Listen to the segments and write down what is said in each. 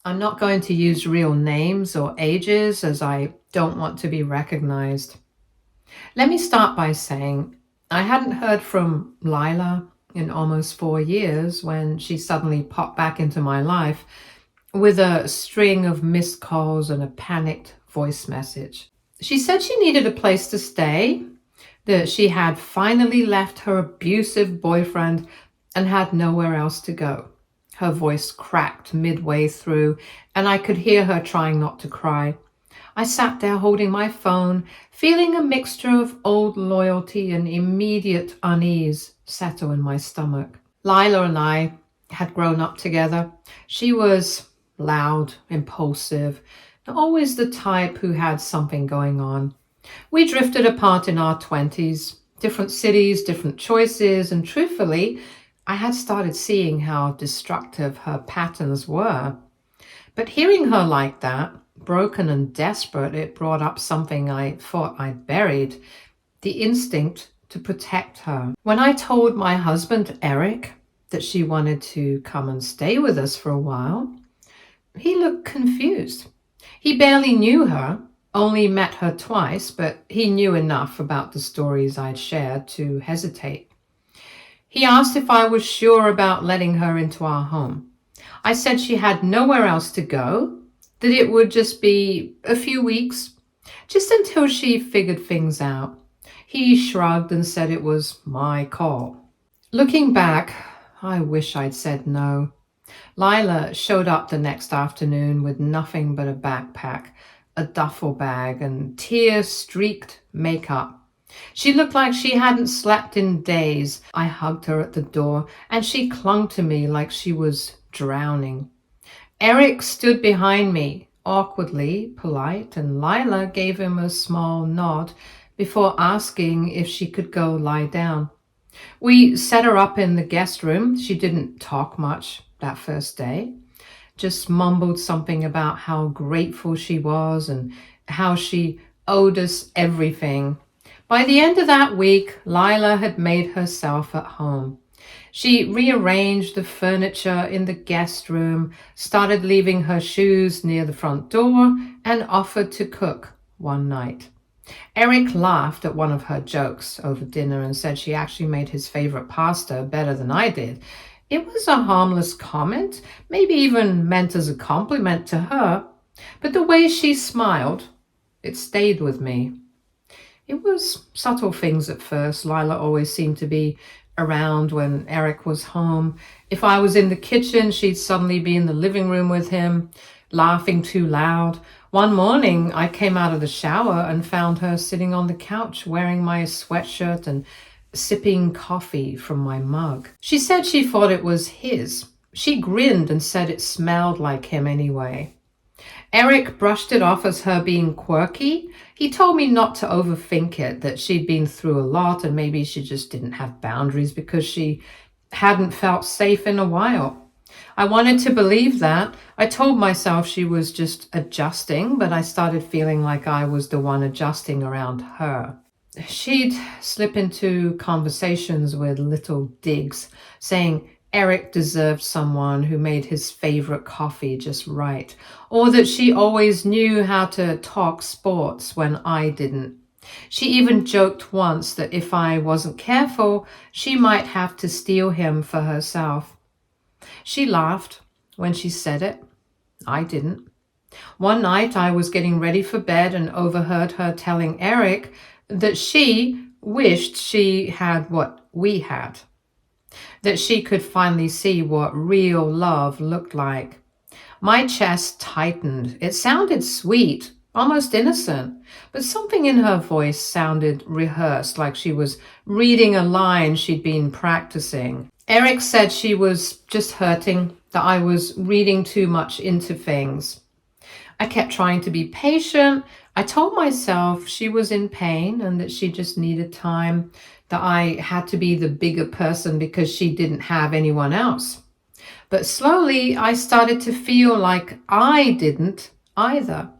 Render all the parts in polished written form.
I'm not going to use real names or ages as I don't want to be recognized. Let me start by saying I hadn't heard from Lila in almost 4 years when she suddenly popped back into my life with a string of missed calls and a panicked voice message. She said she needed a place to stay, that she had finally left her abusive boyfriend and had nowhere else to go. Her voice cracked midway through, and I could hear her trying not to cry. I sat there holding my phone, feeling a mixture of old loyalty and immediate unease settle in my stomach. Lila and I had grown up together. She was loud, impulsive, always the type who had something going on. We drifted apart in our 20s, different cities, different choices, and truthfully, I had started seeing how destructive her patterns were. But hearing her like that, broken and desperate, it brought up something I thought I'd buried, the instinct to protect her. When I told my husband, Eric, that she wanted to come and stay with us for a while, he looked confused. He barely knew her, only met her twice, but he knew enough about the stories I'd shared to hesitate. He asked if I was sure about letting her into our home. I said she had nowhere else to go, that it would just be a few weeks, just until she figured things out. He shrugged and said it was my call. Looking back, I wish I'd said no. Lila showed up the next afternoon with nothing but a backpack, a duffel bag, and tear-streaked makeup. She looked like she hadn't slept in days. I hugged her at the door, and she clung to me like she was drowning. Eric stood behind me, awkwardly polite, and Lila gave him a small nod before asking if she could go lie down. We set her up in the guest room. She didn't talk much that first day, just mumbled something about how grateful she was and how she owed us everything. By the end of that week, Lila had made herself at home. She rearranged the furniture in the guest room, started leaving her shoes near the front door, and offered to cook one night. Eric laughed at one of her jokes over dinner and said she actually made his favorite pasta better than I did. It was a harmless comment, maybe even meant as a compliment to her, but the way she smiled, it stayed with me. It was subtle things at first. Lila always seemed to be around when Eric was home. If I was in the kitchen, she'd suddenly be in the living room with him, laughing too loud. One morning, I came out of the shower and found her sitting on the couch wearing my sweatshirt and sipping coffee from my mug. She said she thought it was his. She grinned and said it smelled like him anyway. Eric brushed it off as her being quirky. He told me not to overthink it, that she'd been through a lot and maybe she just didn't have boundaries because she hadn't felt safe in a while. I wanted to believe that. I told myself she was just adjusting, but I started feeling like I was the one adjusting around her. She'd slip into conversations with little digs, saying Eric deserved someone who made his favorite coffee just right, or that she always knew how to talk sports when I didn't. She even joked once that if I wasn't careful, she might have to steal him for herself. She laughed when she said it. I didn't. One night I was getting ready for bed and overheard her telling Eric that she wished she had what we had, that she could finally see what real love looked like. My chest tightened. It sounded sweet, almost innocent, but something in her voice sounded rehearsed, like she was reading a line she'd been practicing. Eric said she was just hurting, that I was reading too much into things. I kept trying to be patient. I told myself she was in pain and that she just needed time, that I had to be the bigger person because she didn't have anyone else. But slowly I started to feel like I didn't either.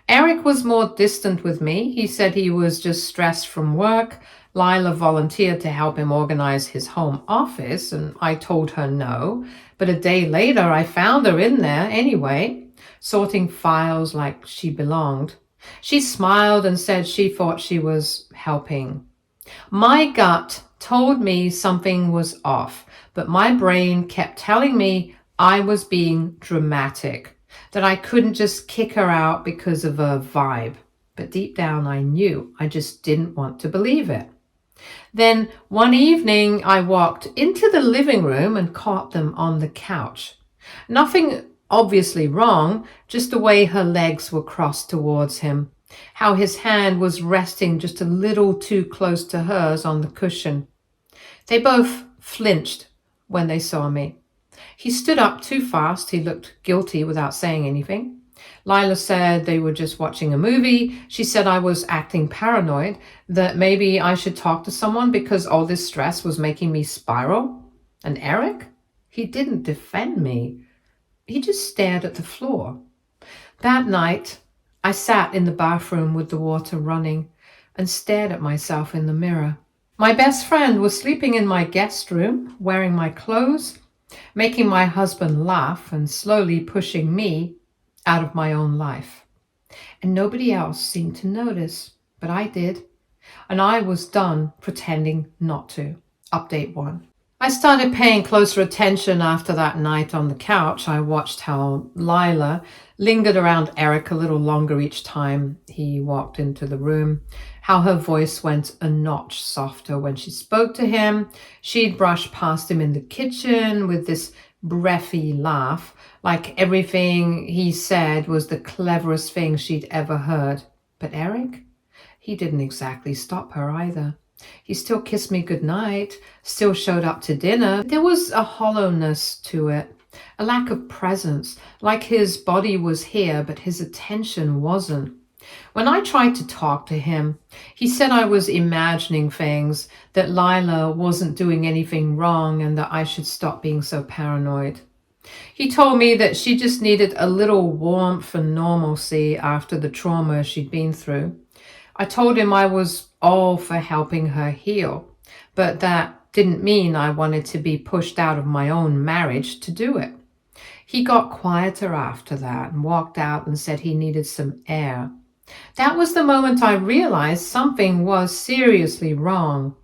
Eric was more distant with me. He said he was just stressed from work. Lila volunteered to help him organize his home office, and I told her no. But a day later, I found her in there anyway. sorting files like she belonged. She smiled and said she thought she was helping. My gut told me something was off, but my brain kept telling me I was being dramatic, that I couldn't just kick her out because of a vibe. But deep down, I knew I just didn't want to believe it. Then one evening, I walked into the living room and caught them on the couch. Nothing obviously wrong, just the way her legs were crossed towards him, how his hand was resting just a little too close to hers on the cushion. They both flinched when they saw me. He stood up too fast. He looked guilty without saying anything. Lila said they were just watching a movie. She said I was acting paranoid, that maybe I should talk to someone because all this stress was making me spiral. And Eric? He didn't defend me. He just stared at the floor. That night, I sat in the bathroom with the water running and stared at myself in the mirror. My best friend was sleeping in my guest room, wearing my clothes, making my husband laugh and slowly pushing me out of my own life. And nobody else seemed to notice, but I did. And I was done pretending not to. Update 1. I started paying closer attention after that night on the couch. I watched how Lila lingered around Eric a little longer each time he walked into the room, how her voice went a notch softer when she spoke to him. She'd brush past him in the kitchen with this breathy laugh, like everything he said was the cleverest thing she'd ever heard. But Eric, he didn't exactly stop her either. He still kissed me goodnight, still showed up to dinner. There was a hollowness to it, a lack of presence, like his body was here, but his attention wasn't. When I tried to talk to him, he said I was imagining things, that Lila wasn't doing anything wrong, and that I should stop being so paranoid. He told me that she just needed a little warmth and normalcy after the trauma she'd been through. I told him I was all for helping her heal, but that didn't mean I wanted to be pushed out of my own marriage to do it. He got quieter after that and walked out and said he needed some air. That was the moment I realized something was seriously wrong.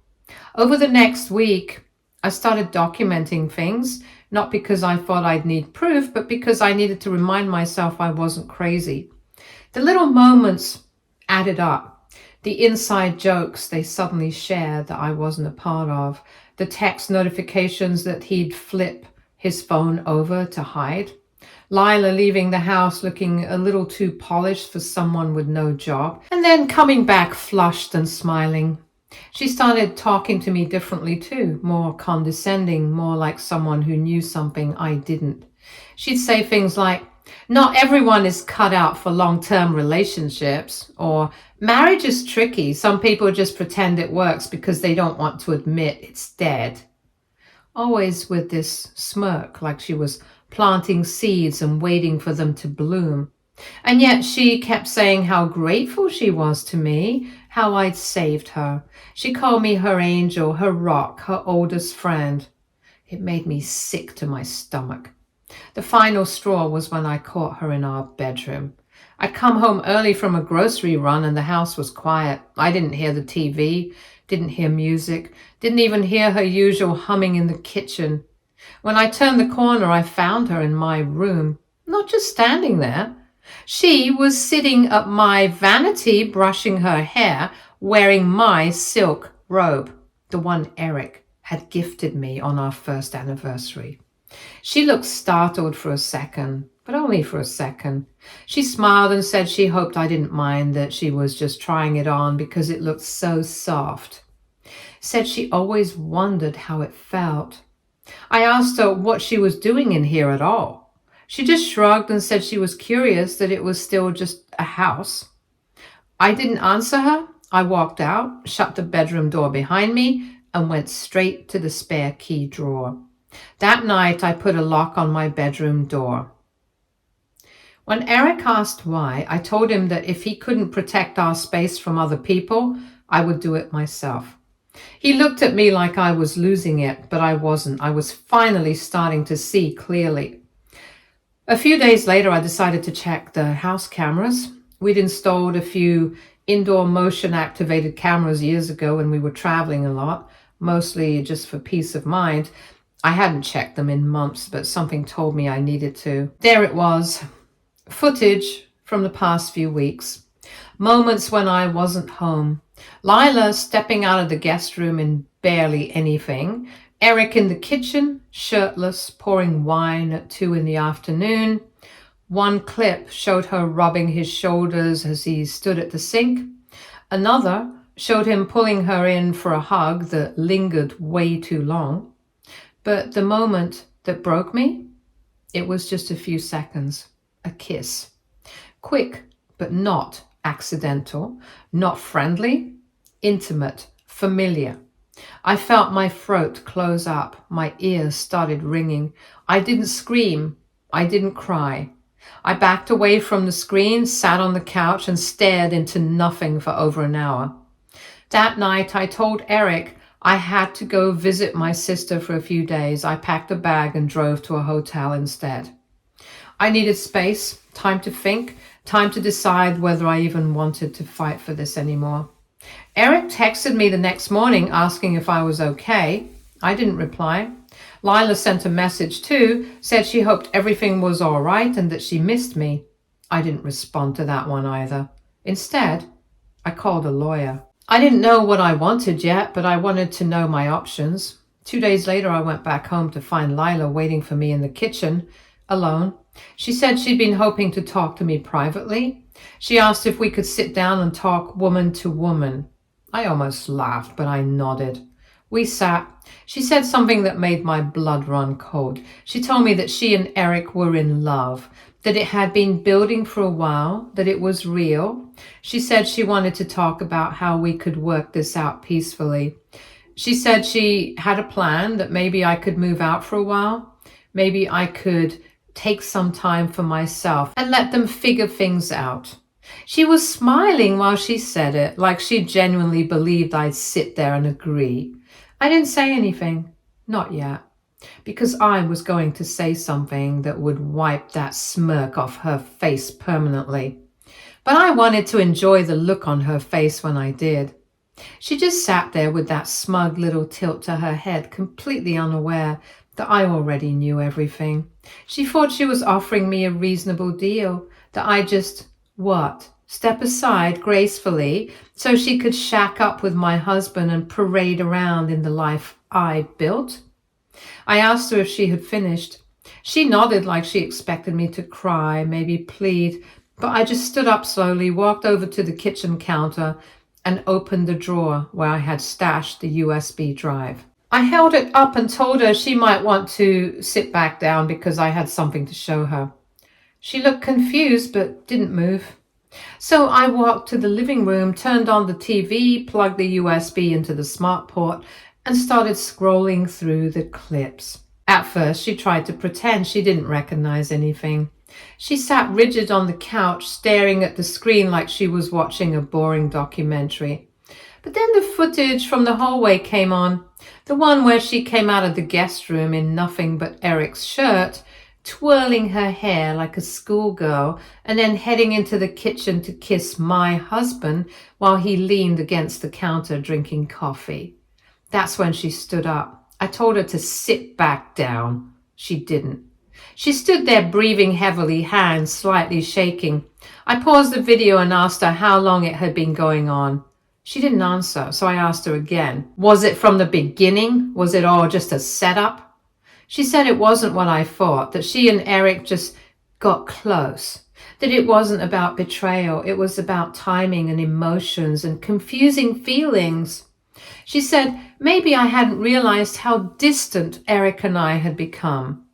Over the next week, I started documenting things, not because I thought I'd need proof, but because I needed to remind myself I wasn't crazy. The little moments added up. The inside jokes they suddenly shared that I wasn't a part of. The text notifications that he'd flip his phone over to hide. Lila leaving the house looking a little too polished for someone with no job. And then coming back flushed and smiling. She started talking to me differently too, more condescending, more like someone who knew something I didn't. She'd say things like, "Not everyone is cut out for long-term relationships," or "Marriage is tricky. Some people just pretend it works because they don't want to admit it's dead." Always with this smirk, like she was planting seeds and waiting for them to bloom. And yet she kept saying how grateful she was to me, how I'd saved her. She called me her angel, her rock, her oldest friend. It made me sick to my stomach. The final straw was when I caught her in our bedroom. I'd come home early from a grocery run and the house was quiet. I didn't hear the TV, didn't hear music, didn't even hear her usual humming in the kitchen. When I turned the corner, I found her in my room, not just standing there. She was sitting at my vanity, brushing her hair, wearing my silk robe, the one Eric had gifted me on our first anniversary. She looked startled for a second, but only for a second. She smiled and said she hoped I didn't mind, that she was just trying it on because it looked so soft. Said she always wondered how it felt. I asked her what she was doing in here at all. She just shrugged and said she was curious, that it was still just a house. I didn't answer her. I walked out, shut the bedroom door behind me, and went straight to the spare key drawer. That night, I put a lock on my bedroom door. When Eric asked why, I told him that if he couldn't protect our space from other people, I would do it myself. He looked at me like I was losing it, but I wasn't. I was finally starting to see clearly. A few days later, I decided to check the house cameras. We'd installed a few indoor motion activated cameras years ago when we were traveling a lot, mostly just for peace of mind. I hadn't checked them in months, but something told me I needed to. There it was, footage from the past few weeks. Moments when I wasn't home. Lila stepping out of the guest room in barely anything. Eric in the kitchen, shirtless, pouring wine at 2 in the afternoon. One clip showed her rubbing his shoulders as he stood at the sink. Another showed him pulling her in for a hug that lingered way too long. But the moment that broke me, it was just a few seconds. A kiss. Quick, but not accidental, not friendly, intimate, familiar. I felt my throat close up. My ears started ringing. I didn't scream. I didn't cry. I backed away from the screen, sat on the couch, and stared into nothing for over an hour. That night, I told Eric I had to go visit my sister for a few days. I packed a bag and drove to a hotel instead. I needed space, time to think, time to decide whether I even wanted to fight for this anymore. Eric texted me the next morning asking if I was okay. I didn't reply. Lila sent a message too, said she hoped everything was all right and that she missed me. I didn't respond to that one either. Instead, I called a lawyer. I didn't know what I wanted yet, but I wanted to know my options. 2 days later, I went back home to find Lila waiting for me in the kitchen, alone. She said she'd been hoping to talk to me privately. She asked if we could sit down and talk woman to woman. I almost laughed, but I nodded. We sat. She said something that made my blood run cold. She told me that she and Eric were in love, that it had been building for a while, that it was real. She said she wanted to talk about how we could work this out peacefully. She said she had a plan that maybe I could move out for a while. Maybe I could take some time for myself and let them figure things out. She was smiling while she said it, like she genuinely believed I'd sit there and agree. I didn't say anything, not yet, because I was going to say something that would wipe that smirk off her face permanently. But I wanted to enjoy the look on her face when I did. She just sat there with that smug little tilt to her head, completely unaware that I already knew everything. She thought she was offering me a reasonable deal, that I just, step aside gracefully so she could shack up with my husband and parade around in the life I built. I asked her if she had finished. She nodded like she expected me to cry, maybe plead, but I just stood up slowly, walked over to the kitchen counter, and opened the drawer where I had stashed the USB drive. I held it up and told her she might want to sit back down because I had something to show her. She looked confused but didn't move. So I walked to the living room, turned on the TV, plugged the USB into the smart port, and started scrolling through the clips. At first, she tried to pretend she didn't recognize anything. She sat rigid on the couch, staring at the screen like she was watching a boring documentary. But then the footage from the hallway came on, the one where she came out of the guest room in nothing but Eric's shirt, twirling her hair like a schoolgirl, and then heading into the kitchen to kiss my husband while he leaned against the counter drinking coffee. That's when she stood up. I told her to sit back down. She didn't. She stood there breathing heavily, hands slightly shaking. I paused the video and asked her how long it had been going on. She didn't answer, so I asked her again. Was it from the beginning? Was it all just a setup? She said it wasn't what I thought, that she and Eric just got close, that it wasn't about betrayal, it was about timing and emotions and confusing feelings. She said maybe I hadn't realized how distant Eric and I had become.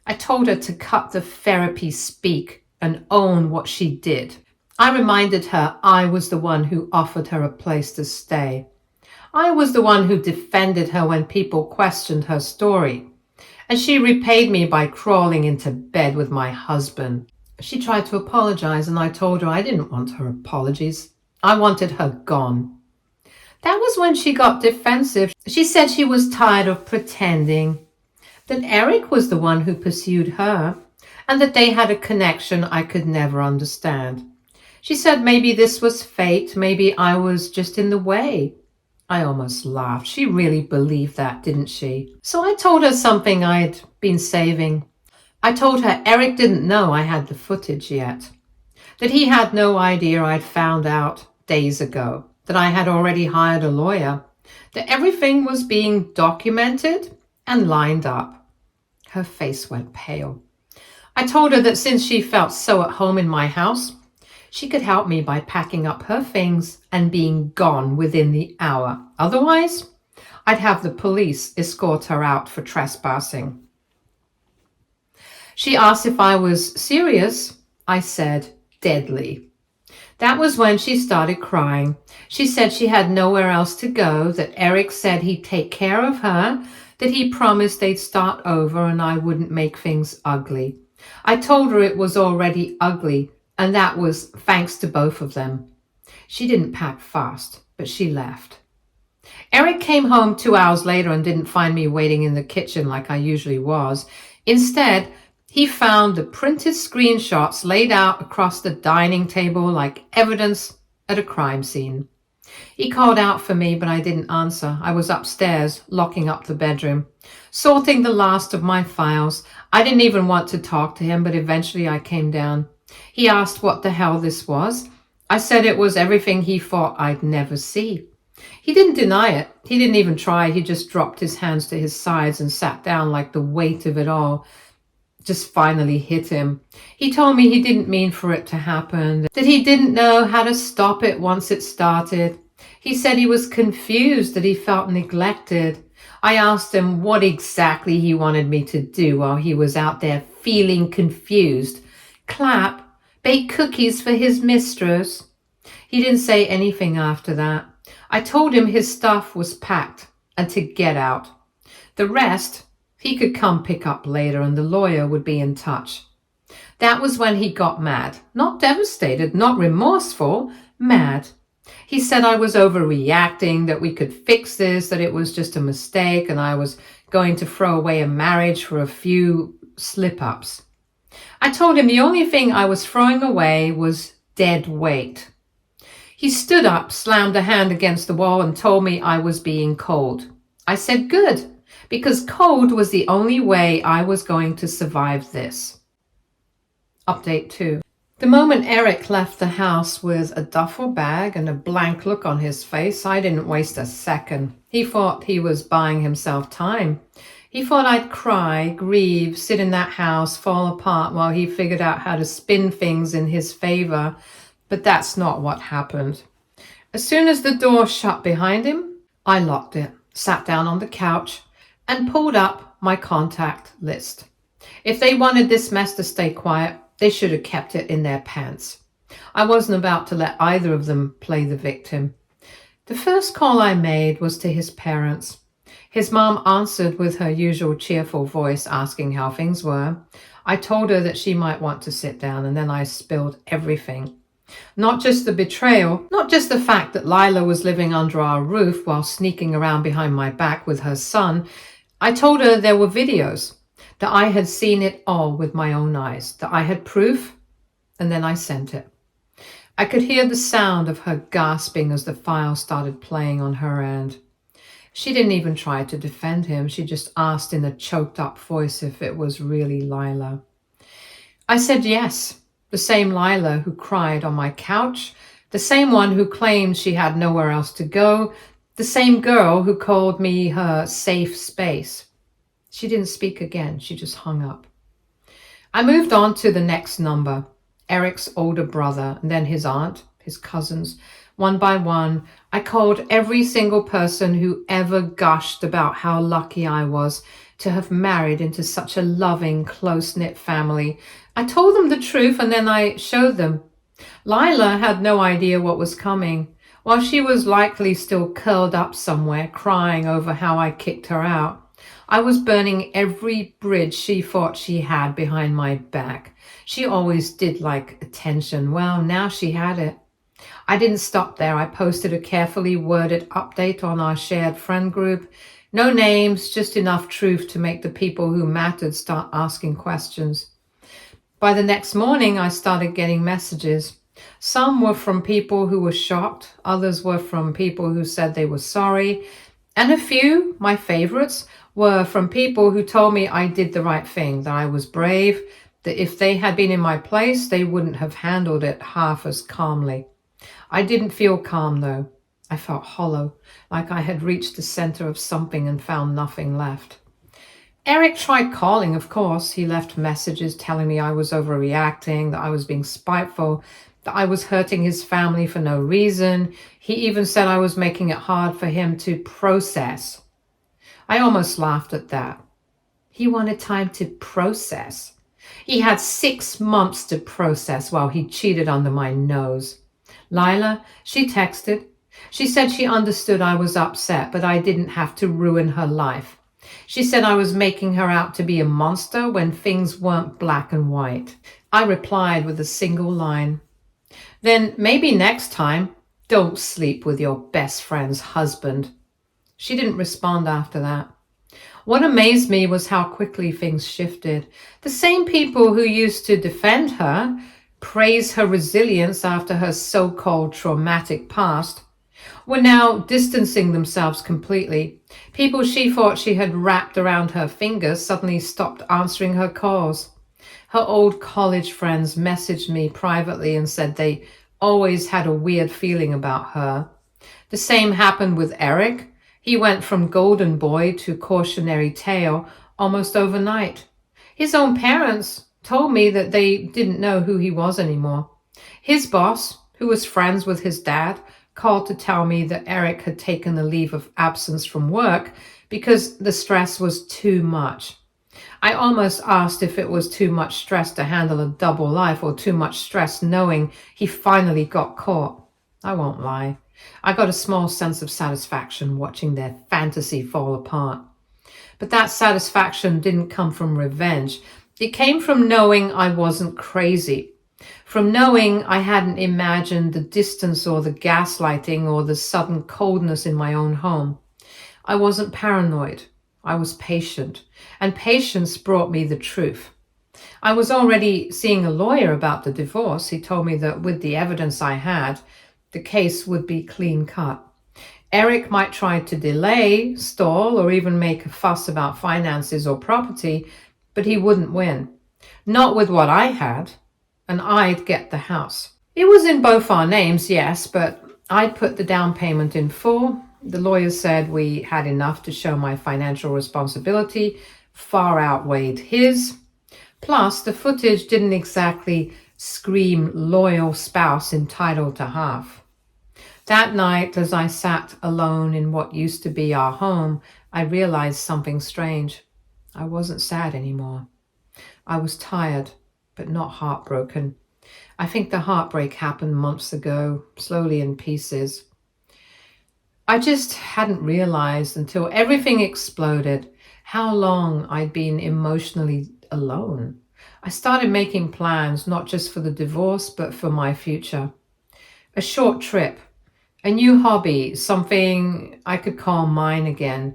I told her to cut the therapy speak and own what she did. I reminded her I was the one who offered her a place to stay. I was the one who defended her when people questioned her story. And she repaid me by crawling into bed with my husband. She tried to apologize, and I told her I didn't want her apologies. I wanted her gone. That was when she got defensive. She said she was tired of pretending, that Eric was the one who pursued her, and that they had a connection I could never understand. She said maybe this was fate, maybe I was just in the way. I almost laughed. She really believed that, didn't she? So I told her something I'd been saving. I told her Eric didn't know I had the footage yet, that he had no idea I'd found out days ago, that I had already hired a lawyer, that everything was being documented and lined up. Her face went pale. I told her that since she felt so at home in my house, she could help me by packing up her things and being gone within the hour. Otherwise, I'd have the police escort her out for trespassing. She asked if I was serious. I said, deadly. That was when she started crying. She said she had nowhere else to go, that Eric said he'd take care of her, that he promised they'd start over and I wouldn't make things ugly. I told her it was already ugly, and that was thanks to both of them. She didn't pack fast, but she left. Eric came home 2 hours later and didn't find me waiting in the kitchen like I usually was. Instead, he found the printed screenshots laid out across the dining table like evidence at a crime scene. He called out for me, but I didn't answer. I was upstairs, locking up the bedroom, sorting the last of my files. I didn't even want to talk to him, but eventually I came down. He asked what the hell this was. I said it was everything he thought I'd never see. He didn't deny it. He didn't even try. He just dropped his hands to his sides and sat down like the weight of it all just finally hit him. He told me he didn't mean for it to happen, that he didn't know how to stop it once it started. He said he was confused, that he felt neglected. I asked him what exactly he wanted me to do while he was out there feeling confused. Clap, bake cookies for his mistress. He didn't say anything after that. I told him his stuff was packed and to get out. The rest he could come pick up later and the lawyer would be in touch. That was when he got mad. Not devastated, not remorseful, mad. He said I was overreacting, that we could fix this, that it was just a mistake and I was going to throw away a marriage for a few slip-ups. I told him the only thing I was throwing away was dead weight. He stood up, slammed a hand against the wall and told me I was being cold. I said good, because cold was the only way I was going to survive this. Update 2. The moment Eric left the house with a duffel bag and a blank look on his face, I didn't waste a second. He thought he was buying himself time. He thought I'd cry, grieve, sit in that house, fall apart while he figured out how to spin things in his favor. But that's not what happened. As soon as the door shut behind him, I locked it, sat down on the couch, and pulled up my contact list. If they wanted this mess to stay quiet, they should have kept it in their pants. I wasn't about to let either of them play the victim. The first call I made was to his parents. His mom answered with her usual cheerful voice, asking how things were. I told her that she might want to sit down, and then I spilled everything. Not just the betrayal, not just the fact that Lila was living under our roof while sneaking around behind my back with her son. I told her there were videos, that I had seen it all with my own eyes, that I had proof, and then I sent it. I could hear the sound of her gasping as the file started playing on her end. She didn't even try to defend him. She just asked in a choked up voice if it was really Lila. I said yes, the same Lila who cried on my couch, the same one who claimed she had nowhere else to go, the same girl who called me her safe space. She didn't speak again. She just hung up. I moved on to the next number, Eric's older brother, and then his aunt, his cousins. One by one, I called every single person who ever gushed about how lucky I was to have married into such a loving, close-knit family. I told them the truth and then I showed them. Lila had no idea what was coming. While she was likely still curled up somewhere, crying over how I kicked her out, I was burning every bridge she thought she had behind my back. She always did like attention. Well, now she had it. I didn't stop there. I posted a carefully worded update on our shared friend group. No names, just enough truth to make the people who mattered start asking questions. By the next morning, I started getting messages. Some were from people who were shocked, others were from people who said they were sorry, and a few, my favorites, were from people who told me I did the right thing, that I was brave, that if they had been in my place, they wouldn't have handled it half as calmly. I didn't feel calm though. I felt hollow, like I had reached the center of something and found nothing left. Eric tried calling, of course. He left messages telling me I was overreacting, that I was being spiteful, that I was hurting his family for no reason. He even said I was making it hard for him to process. I almost laughed at that. He wanted time to process. He had 6 months to process while he cheated under my nose. Lila, she texted. She said she understood I was upset, but I didn't have to ruin her life. She said I was making her out to be a monster when things weren't black and white. I replied with a single line. Then maybe next time, don't sleep with your best friend's husband. She didn't respond after that. What amazed me was how quickly things shifted. The same people who used to defend her, praise her resilience after her so-called traumatic past, were now distancing themselves completely. People she thought she had wrapped around her fingers suddenly stopped answering her calls. Her old college friends messaged me privately and said they always had a weird feeling about her. The same happened with Eric. He went from golden boy to cautionary tale almost overnight. His own parents told me that they didn't know who he was anymore. His boss, who was friends with his dad, called to tell me that Eric had taken a leave of absence from work because the stress was too much. I almost asked if it was too much stress to handle a double life or too much stress knowing he finally got caught. I won't lie. I got a small sense of satisfaction watching their fantasy fall apart. But that satisfaction didn't come from revenge. It came from knowing I wasn't crazy, from knowing I hadn't imagined the distance or the gaslighting or the sudden coldness in my own home. I wasn't paranoid. I was patient, and patience brought me the truth. I was already seeing a lawyer about the divorce. He told me that with the evidence I had, the case would be clean cut. Eric might try to delay, stall, or even make a fuss about finances or property, but he wouldn't win. Not with what I had, and I'd get the house. It was in both our names, yes, but I'd put the down payment in full. The lawyers said we had enough to show my financial responsibility far outweighed his. Plus, the footage didn't exactly scream loyal spouse entitled to half. That night, as I sat alone in what used to be our home, I realized something strange. I wasn't sad anymore. I was tired, but not heartbroken. I think the heartbreak happened months ago, slowly in pieces. I just hadn't realized until everything exploded how long I'd been emotionally alone. I started making plans, not just for the divorce, but for my future. A short trip, a new hobby, something I could call mine again.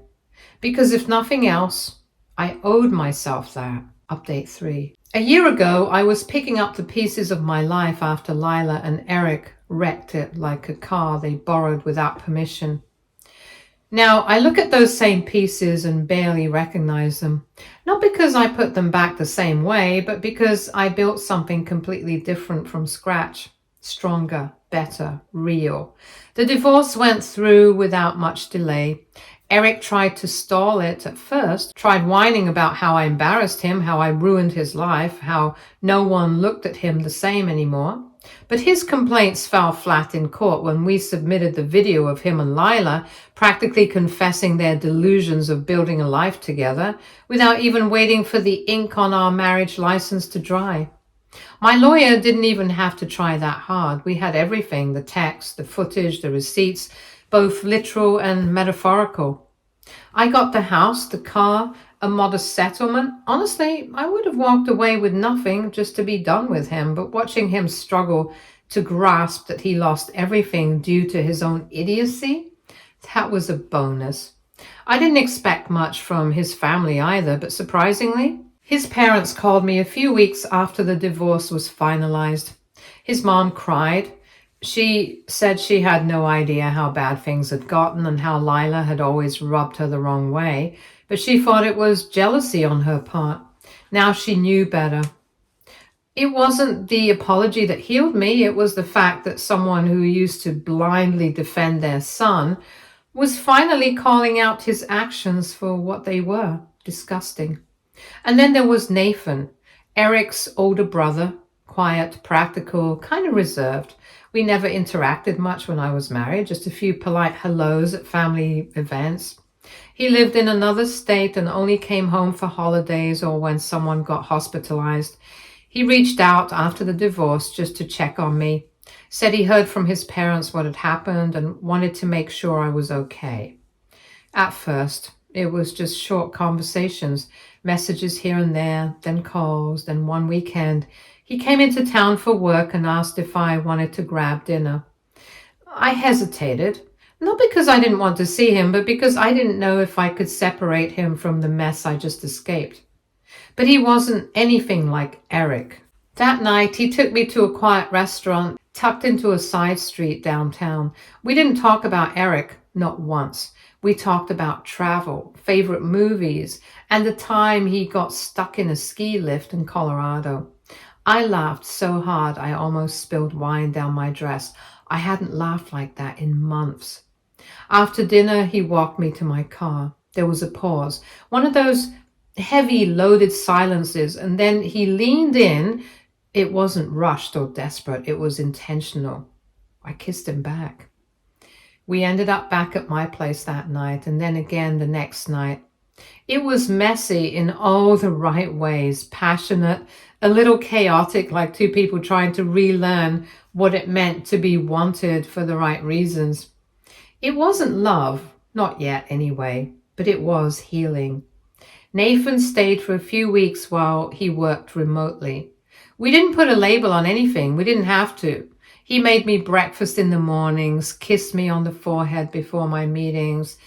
Because if nothing else, I owed myself that. Update 3. A year ago, I was picking up the pieces of my life after Lila and Eric wrecked it like a car they borrowed without permission. Now, I look at those same pieces and barely recognize them. Not because I put them back the same way, but because I built something completely different from scratch. Stronger, better, real. The divorce went through without much delay. Eric tried to stall it at first, tried whining about how I embarrassed him, how I ruined his life, how no one looked at him the same anymore. But his complaints fell flat in court when we submitted the video of him and Lila practically confessing their delusions of building a life together without even waiting for the ink on our marriage license to dry. My lawyer didn't even have to try that hard. We had everything, the text, the footage, the receipts, both literal and metaphorical. I got the house, the car, a modest settlement. Honestly, I would have walked away with nothing just to be done with him, but watching him struggle to grasp that he lost everything due to his own idiocy, that was a bonus. I didn't expect much from his family either, but surprisingly, His parents called me a few weeks after the divorce was finalized. His mom cried. She said she had no idea how bad things had gotten and how Lila had always rubbed her the wrong way, but she thought it was jealousy on her part. Now she knew better. It wasn't the apology that healed me, it was the fact that someone who used to blindly defend their son was finally calling out his actions for what they were: disgusting. And then there was Nathan, Eric's older brother, quiet, practical, kind of reserved. We never interacted much when I was married, just a few polite hellos at family events. He lived in another state and only came home for holidays or when someone got hospitalized. He reached out after the divorce just to check on me, said he heard from his parents what had happened and wanted to make sure I was okay. At first, it was just short conversations, messages here and there, then calls, then one weekend. He came into town for work and asked if I wanted to grab dinner. I hesitated, not because I didn't want to see him, but because I didn't know if I could separate him from the mess I just escaped. But he wasn't anything like Eric. That night, he took me to a quiet restaurant tucked into a side street downtown. We didn't talk about Eric, not once. We talked about travel, favorite movies, and the time he got stuck in a ski lift in Colorado. I laughed so hard I almost spilled wine down my dress. I hadn't laughed like that in months. After dinner, he walked me to my car. There was a pause, one of those heavy, loaded silences, and then he leaned in. It wasn't rushed or desperate, it was intentional. I kissed him back. We ended up back at my place that night, and then again the next night. It was messy in all the right ways, passionate, a little chaotic, like two people trying to relearn what it meant to be wanted for the right reasons. It wasn't love, not yet anyway, but it was healing. Nathan stayed for a few weeks while he worked remotely. We didn't put a label on anything. We didn't have to. He made me breakfast in the mornings, kissed me on the forehead before my meetings,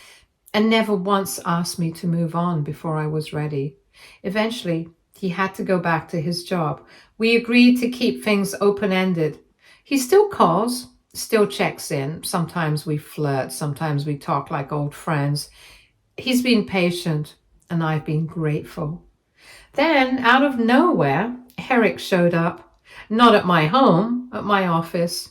and never once asked me to move on before I was ready. Eventually, he had to go back to his job. We agreed to keep things open-ended. He still calls, still checks in. Sometimes we flirt, sometimes we talk like old friends. He's been patient, and I've been grateful. Then, out of nowhere, Eric showed up. Not at my home, at my office.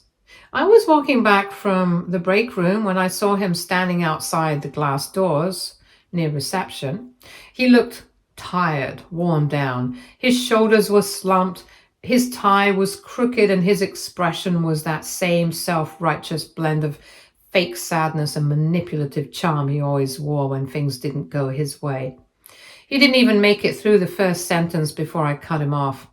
I was walking back from the break room when I saw him standing outside the glass doors near reception. He looked tired, worn down. His shoulders were slumped, his tie was crooked, and his expression was that same self-righteous blend of fake sadness and manipulative charm he always wore when things didn't go his way. He didn't even make it through the first sentence before I cut him off.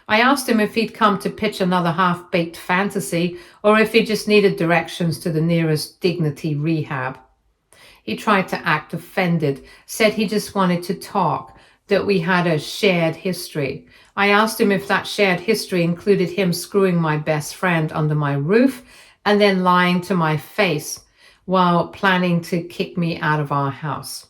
I asked him if he'd come to pitch another half-baked fantasy or if he just needed directions to the nearest dignity rehab. He tried to act offended, said he just wanted to talk, that we had a shared history. I asked him if that shared history included him screwing my best friend under my roof and then lying to my face while planning to kick me out of our house.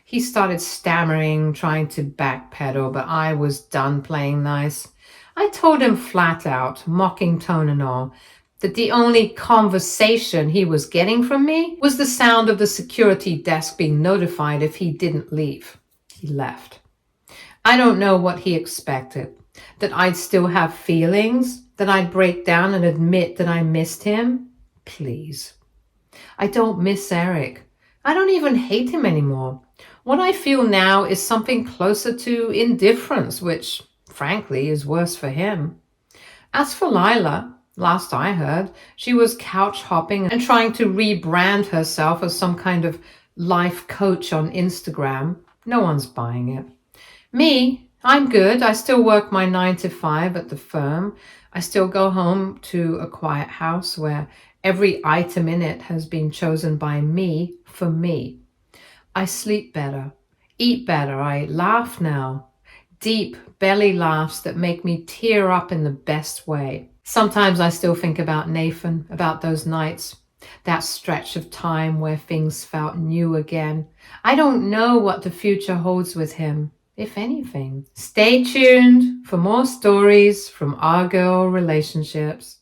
He started stammering, trying to backpedal, but I was done playing nice. I told him flat out, mocking tone and all, that the only conversation he was getting from me was the sound of the security desk being notified if he didn't leave. He left. I don't know what he expected, that I'd still have feelings, that I'd break down and admit that I missed him. Please. I don't miss Eric. I don't even hate him anymore. What I feel now is something closer to indifference, which, frankly, is worse for him. As for Lila, last I heard, she was couch hopping and trying to rebrand herself as some kind of life coach on Instagram. No one's buying it. Me, I'm good. I still work my 9 to 5 at the firm. I still go home to a quiet house where every item in it has been chosen by me for me. I sleep better, eat better. I laugh now. Deep belly laughs that make me tear up in the best way. Sometimes I still think about Nathan, about those nights, that stretch of time where things felt new again. I don't know what the future holds with him. if anything. Stay tuned for more stories from our girl relationships.